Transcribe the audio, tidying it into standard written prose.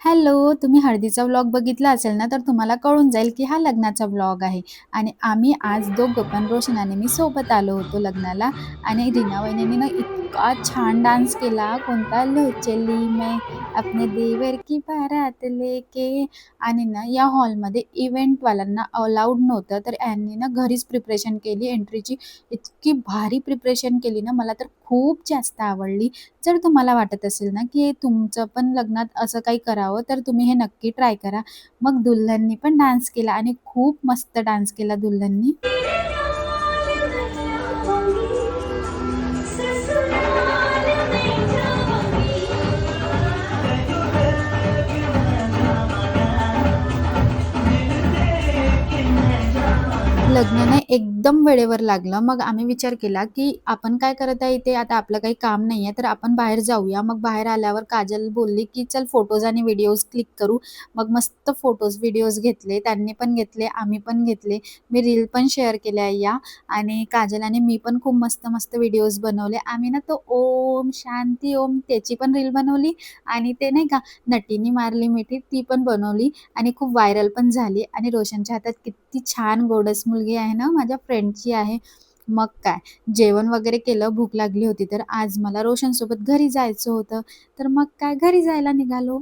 Hello, तुम्ही हळदीचा vlog बघितला असेल ना, तर तुम्हाला कळून जाईल, की हा लग्नाचा व्लॉग आहे. आणि आम्ही आज दोघं पण रोशन आणि मी सोबत आलो होतो लग्नाला. आणि रीना वहिनीने ना इतका छान डान्स केला. कोणता लो चली मैं अपने देवर की बारात लेके. आणि ना या हॉलमध्ये इव्हेंटवाल्यांना अलाउड नव्हतं. तर यांनी ना घरीच प्रिपरेशन केली एंट्रीची. इतकी भारी प्रिपरेशन केली ना, मला तर खूप जास्त आवडली. जर तुम्हाला वाटत असेल ना, की तुमचं पण लग्नात असं काही करावं, तर तुम्ही हे नक्की ट्राय करा. मग दुल्हननी पण डान्स केला आणि खूप मस्त डान्स केला दुल्हननी. लग्न ना एकदम वेळेवर लागलं. मग आम्ही विचार केला, की आपण काय करत आहे इथे? आता आपलं काही काम नाहीये, तर आपण बाहेर जाऊया. मग बाहेर आल्यावर काजल बोलली, की "चल फोटोज आणि व्हिडिओज क्लिक करू." मग मस्त फोटोज, व्हिडिओज घेतले. त्यांनी पण घेतले, आम्ही पण घेतले. मी रील पण शेअर केल्या या आणि काजल आणि मी पण खूप मस्त-मस्त व्हिडिओज बनवले. आम्ही ना तो ओम शांती ओम त्याची पण रील बनवली आणि ते नाही का नटीनी मारली मिठी ती पण बनवली. आणि खूप व्हायरल पण झाली आणि रोशनच्या हातात किती छान गोंडस मुलगी आहे ना, माझ्या फ्रेंडची आहे. मग काय, जेवण वगैरे केलं, भूक लागली होती, तर आज मला रोशनसोबत घरी जायचं होतं. तर मग काय घरी जायला निघालो.